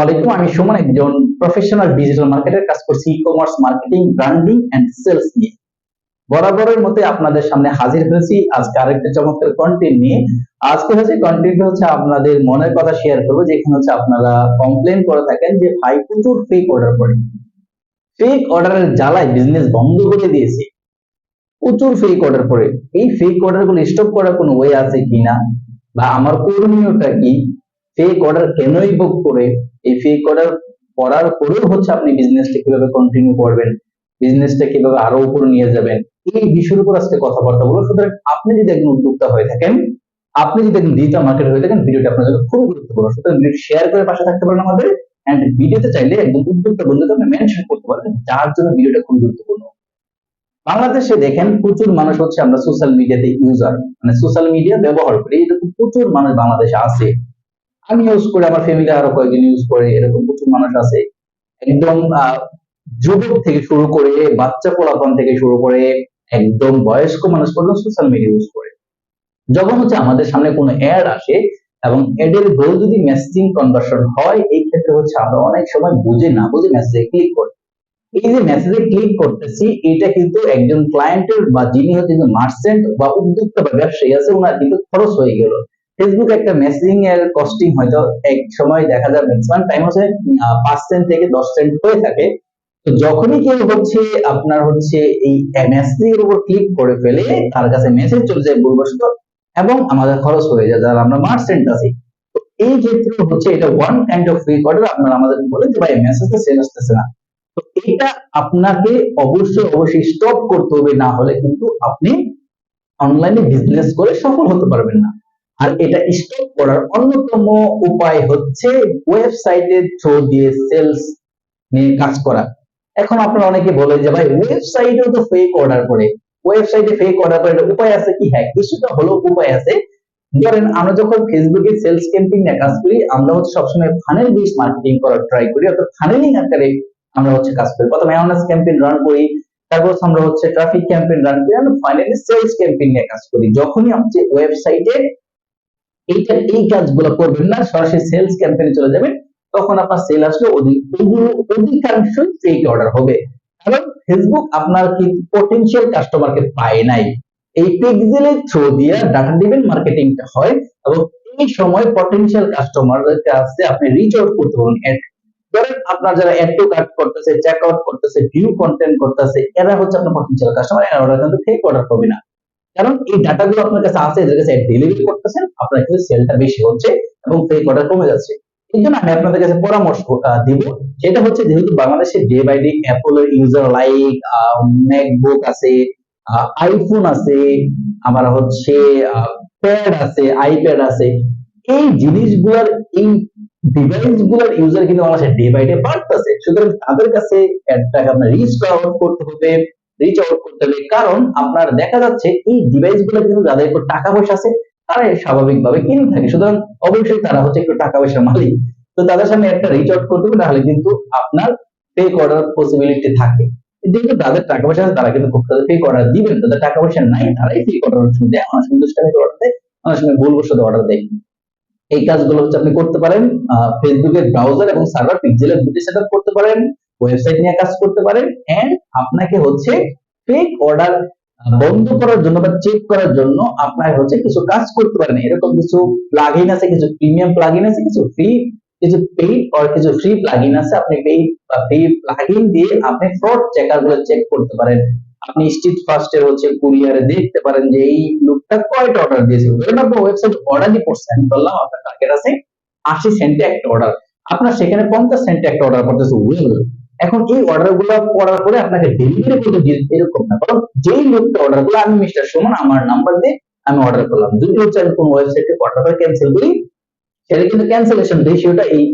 আলাইকুম। আমি সুমন, একজন প্রফেশনাল ডিজিটাল মার্কেটার, কাজ করছি e-commerce marketing, branding and sales নিয়ে। বরাবরের মতো আপনাদের সামনে হাজির হয়েছি আজকে আরেকটা চমৎকার কন্টেন্ট নিয়ে। আজকে কন্টেন্ট হচ্ছে আপনাদের মনের কথা শেয়ার করবো, যেখানে আপনারা কমপ্লেন করে থাকেন যে ভাই প্রচুর ফেক অর্ডার করে, ফেক অর্ডারের জ্বালায় বিজনেস বন্ধ করে দিয়েছে, প্রচুর ফেক অর্ডার করে। এই ফেক অর্ডার গুলো স্টপ করার কোনো ওয়ে আছে কিনা, বা আমার করণীয়টা কি, ফেক অর্ডার কেনই বুক করে, এই ফেক অর্ডার করার পরেও আপনি বিজনেসটা কিভাবে কন্টিনিউ করবেন, বিজনেসটা কিভাবে আরো উপরে নিয়ে যাবেন, এই বিষয়ের উপর আজকে কথাবার্তা বলবো। সুতরাং আপনি যদি একজন উদ্যোক্তা হয়ে থাকেন, আপনি যদি একজন ডিজিটাল মার্কেটার হয়ে থাকেন, ভিডিওটা আপনার জন্য খুব গুরুত্বপূর্ণ। সুতরাং ভিডিও শেয়ার করে পাশে থাকতে পারেন আমাদের, এন্ড ভিডিওতে চাইলে একজন উদ্যোক্তা বন্ধুকে আপনি মেনশন করতে পারেন যার জন্য ভিডিওটা খুব গুরুত্বপূর্ণ। বাংলাদেশে দেখেন প্রচুর মানুষ আমরা সোশ্যাল মিডিয়াতে ইউজার, মানে সোশ্যাল মিডিয়া ব্যবহার করি, এরকম প্রচুর মানুষ বাংলাদেশে আছে। আমি ইউজ করি, আমার ফ্যামিলি আরো কয়েকজন ইউজ করে, এরকম প্রচুর মানুষ আছে। একদম যুবক থেকে শুরু করে, বাচ্চা পোলাপান থেকে শুরু করে, একদম বয়স্ক মানুষ পর্যন্ত সোশ্যাল মিডিয়া ইউজ করে। যখন আমাদের সামনে কোনো অ্যাড আসে এবং অ্যাডের গোল যদি মেসেজিং কনভার্সন হয়, এই ক্ষেত্রে আমরা অনেক সময় বুঝে না বুঝে মেসেজে ক্লিক করি। এই যে মেসেজে ক্লিক করতেছি, এটা কিন্তু একজন ক্লায়েন্টের বা যিনি মার্চেন্ট বা উদ্যোক্তা বা ব্যবসায়ী আছে, ওনার কিন্তু খরচ হয়ে গেল। ফেসবুক একটা মেসেজিং এর কস্টিং হয়তো এক সময় দেখা যায় ম্যাক্সিমাম টাইম 5 সেন্ট থেকে 10 সেন্ট হয়ে থাকে। তো যখনই কেউ আপনার এই মেসেজিং এর উপর ক্লিক করে ফেলে, তার কাছে মেসেজ চলে যায় ভুলবশত, এবং আমাদের খরচ হয়ে যায় যারা আমরা মার্চেন্ট আছি। তো এই ক্ষেত্রে এটা one kind of fake order. আপনারা আমাদের বলেন যে ভাই মেসেজটা সেল আসতেছে না, তো এটা আপনাকে অবশ্যই স্টপ করতে হবে, না হলে কিন্তু আপনি অনলাইনে বিজনেস করে সফল হতে পারবেন না। আর এটা স্টপ করার অন্যতম উপায় হচ্ছে ওয়েবসাইটের থ্রু দিয়ে সেলস নিয়ে কাজ করা। এখন আপনারা অনেকে বলে যে ভাই ওয়েবসাইটেও তো ফেক অর্ডার করে, ওয়েবসাইটে ফেক অর্ডার করে, উপায় আছে কি? হ্যাঁ, কিছুটা হলেও উপায় আছে। ধরেন আমরা যখন ফেসবুকে সেলস ক্যাম্পেইন নিয়ে কাজ করি, আমরা সবসময় ফানেল বেস মার্কেটিং করার ট্রাই করি, অর্থাৎ ফানেলিং আকারে আমরা কাজ করি। প্রথমে অ্যাওয়ারনেস ক্যাম্পেইন রান করি, তারপর আমরা ট্রাফিক ক্যাম্পেইন রান করি, আমরা ফাইনালি সেলস ক্যাম্পেইন নিয়ে কাজ করি। যখনই আপনি ওয়েবসাইটে এই কাজগুলো করবেন না, সরাসরি সেলস ক্যাম্পেইনে চলে যাবেন, তখন আপনার সেল আসলে অধিকাংশই ফেক অর্ডার হবে। কারণ ফেসবুক আপনার কি পটেনশিয়াল কাস্টমারকে পায় নাই, এই পিক্সেলের থ্রু দিয়ে ডাটা ড্রিভেন মার্কেটিংটা হয়, এবং এই সময় পটেনশিয়াল কাস্টমারদের কাছে আপনি রিচ আউট করতে পারেন। ধরেন আপনার যারা অ্যাড টু কার্ট করতেছে, চেক আউট করতেছে, ভিউ কন্টেন্ট করতেছে, এরা আপনার পটেনশিয়াল কাস্টমার, এরা কিন্তু ফেক অর্ডার হবে না। কারণ এই ডাটাগুলো আপনার কাছে আছে, এদের কাছে ডেলিভারি করতেছেন, আপনার কিন্তু সেলটা বেশি হচ্ছে এবং ফেক অর্ডার কমে যাচ্ছে। এই জন্য আমি আপনাদের কাছে পরামর্শ দিব, সেটা যেহেতু বাংলাদেশে ডে বাই ডে অ্যাপল এর ইউজার লাইক ম্যাকবুক আছে, আইফোন আছে, আমার প্যাড আছে, আইপ্যাড আছে, এই জিনিসগুলোর এই ডিভাইস গুলোর ইউজার কিন্তু বাংলাদেশে ডে বাই ডে বাড়তেছে। সুতরাং তাদের কাছে অ্যাডটাকে আপনার রিচ আউট করতে হবে, কারণ আপনার দেখা যাচ্ছে এই ডিভাইস গুলো কিন্তু যাদের একটু টাকা পয়সা আছে, তারা স্বাভাবিকভাবে কিনে থাকে। সুতরাং অবশ্যই তারা একটু টাকা পয়সার মালিক, তো তাদের সামনে একটা রিচ আউট করতে হবে, নাহলে কিন্তু আপনার ফেক অর্ডার পসিবিলিটি থাকে। যেহেতু তাদের টাকা পয়সা আছে, তারা কিন্তু খুব সহজে ফেক অর্ডার দিবেন। তাদের টাকা পয়সা নাই, তারাই ফেক অর্ডার দেয়, অনেক সময় দুষ্টামি অর্ডার দেয়, অনেক সময় ভুলবশত অর্ডার দেয়। এই কাজগুলো আপনি করতে পারেন, ফেসবুকের ব্রাউজার এবং সার্ভার পিক্সেলের দুটি সেটআপ করতে পারেন, ওয়েবসাইট নিয়ে কাজ করতে পারেন, এন্ড আপনাকে ফেক অর্ডার বন্ধ করার জন্য বা চেক করার জন্য আপনার কিছু কাজ করতে পারেন। এরকম কিছু প্লাগইন আছে, কিছু প্রিমিয়াম প্লাগইন আছে, কিছু ফ্রি, কিছু পেইড আর কিছু ফ্রি প্লাগইন আছে। আপনি পেইড বা ফ্রি প্লাগইন দিয়ে আপনি ফ্রড চেকার গুলো চেক করতে পারেন। আপনি স্ট্রিট ফাস্টের কুরিয়ারে দেখতে পারেন যে এই লোকটা কয়টা অর্ডার দিয়েছে। ধরেন আপনার ওয়েবসাইট অর্ডারই করছেন, বললাম আপনার টার্গেট আছে 80 সেন্টে একটা অর্ডার, আপনার সেখানে 50 সেন্টে একটা অর্ডার করতেছে ওয়েল। এখন এই অর্ডার গুলো করার পরে আপনাকে ডেলিভারি করতে এরকম না, কারণ যেই লোকটা অর্ডার করলো, আমি মিস্টার সুমন, আমার নাম্বার দিয়ে আমি অর্ডার করলাম, যদি আমি কোন ওয়েবসাইটে অর্ডার ক্যান্সেল করি, সেটা কিন্তু ক্যান্সেলেশন রেশিওটা এই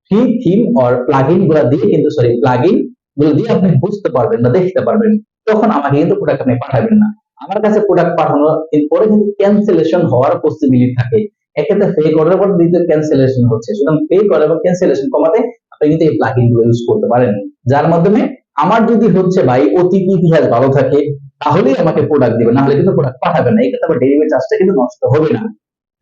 ফ্রি থিম অর প্লাগইন গুলো দিয়ে কিন্তু প্লাগইন গুলো দিয়ে আপনি বুঝতে পারবেন বা দেখতে পারবেন। তখন আমাকে কিন্তু প্রোডাক্ট আপনি পাঠাবেন না, আমার কাছে প্রোডাক্ট পাঠানোর পরে কিন্তু ক্যান্সেলেশন হওয়ার পসিবিলিটি থাকে। এক্ষেত্রে ফেক অর্ডার পর দ্বিতীয় ক্যান্সেলেশন হচ্ছে। সুতরাং ফেক অর্ডার এবং ক্যান্সেলেশন কমাতে আপনি কিন্তু এই প্লাগইন গুলো ইউজ করতে পারেন, যার মাধ্যমে আমার যদি ভাই ওটিপি ইতিহাস ভালো থাকে, তাহলেই আমাকে প্রোডাক্ট দিবেন, না হলে কিন্তু প্রোডাক্ট পাঠাবেন না। এই ক্ষেত্রে আমার ডেলিভারি চার্জটা কিন্তু নষ্ট হবে না।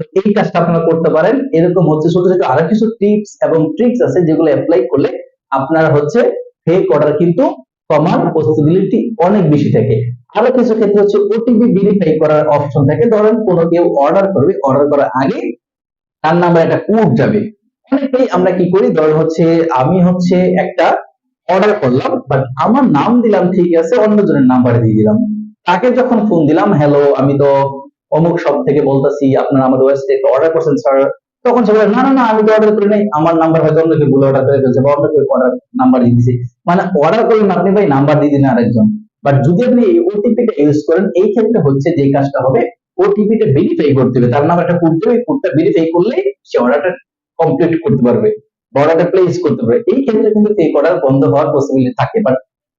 তো এই কাজটা আপনারা করতে পারেন। এরকম হচ্ছে ছোট ছোট আরো কিছু টিপস এবং ট্রিক্স আছে যেগুলো অ্যাপ্লাই করলে আপনারা হচ্ছে ফেক অর্ডার কিন্তু কমার পসিবিলিটি অনেক বেশি থাকে। আরো কিছু ক্ষেত্রে হচ্ছে ওটিপি ভেরিফাই করার অপশন থাকে। ধরেন কোনো কেউ অর্ডার করবে, অর্ডার করার আগে তার নাম্বার একটা কোড যাবে। অনেকেই আমরা কি করি, ধরেন হচ্ছে আমি হচ্ছে একটা অর্ডার করলাম, বাট আমার নাম দিলাম ঠিক আছে, অন্যজনের নাম্বার দিয়ে দিলাম। তাকে যখন ফোন দিলাম, হ্যালো আমি তো অমুক শপ থেকে বলতেছি, আপনারা আমাদের ওয়েবসাইটে একটা অর্ডার করছেন স্যার। তখন সে বলে, না না না আমি তো অর্ডার করি নাই, আমার নাম্বার হয়তো অন্য কেউ ভুল অর্ডার করে ফেলছে বা অন্য কেউ অর্ডার নাম্বার দিয়ে দিয়েছে। মানে অর্ডার করলেন আপনি ভাই, নাম্বার দিয়ে দিলেন আরেকজন। বাট যদি আপনি এই ওটিপিটা ইউজ করেন, এই ক্ষেত্রে হচ্ছে যে কাজটা হবে, ওটিপিটা ভেরিফাই করতে হবে, তার নাম একটা কোড দেবে, কোডটা ভেরিফাই করলে সে অর্ডারটা কমপ্লিট করতে পারবে, অর্ডারটা প্লেস করতে পারবে। এই ক্ষেত্রে কিন্তু ফেক অর্ডার বন্ধ হওয়ার পসিবিলিটি থাকে। বাট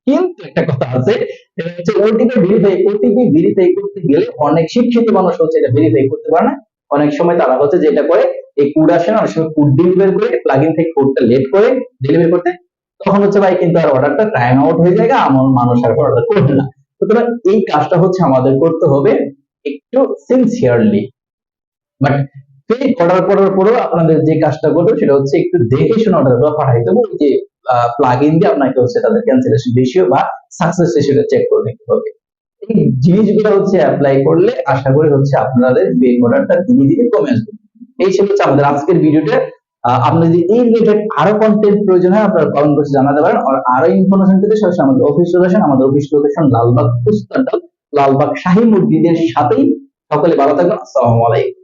কিন্তু একটা কথা আছে, সেটা হচ্ছে ওটিপি ভেরিফাই করতে গেলে অনেক শিক্ষিত মানুষ হচ্ছে এটা ভেরিফাই করতে পারে না। অনেক সময় তারা হচ্ছে যেটা করে, এই কোড আসে না, অনেক সময় কোড ডেলিভারি করে প্লাগইন থেকে কোডটা লেট করে ডেলিভারি করতে, তখন হচ্ছে ভাই কিন্তু আর অর্ডারটা টাইম আউট হয়ে যায়, আমার মানুষ আর অর্ডার করবে না। সুতরাং এই কাজটা হচ্ছে আমাদের করতে হবে একটু সিনসিয়ারলি। বাট ফেক অর্ডার করার পরেও আপনাদের যে কাজটা করবে সেটা হচ্ছে একটু দেখে শুনে অর্ডারগুলো পাঠাইতে হবে। ওই যে প্লাগইন দিয়ে আপনাকে হচ্ছে তাদের ক্যান্সেলেশন রেশিও বা সাকসেস রেশিওটা চেক করে নিতে হবে। এই জিনিসগুলো হচ্ছে অ্যাপ্লাই করলে আশা করি হচ্ছে আপনাদের ফেক অর্ডারটা ধীরে ধীরে কমে আসবে। এই ছিল হচ্ছে আমাদের আজকের ভিডিওটা। আপনার যদি এই রিলেটেড আরো কন্টেন্ট প্রয়োজন হয় আপনারা কমেন্ট বক্সে জানাতে পারেন। আর আরো ইনফরমেশন পেতে সরাসরি আমাদের অফিস চলে আসেন। আমাদের অফিস লোকেশন লালবাগ পুস্তানটাল, লালবাগ শাহী মসজিদের সাথেই। সকলে ভালো থাকবেন। আসসালামু আলাইকুম।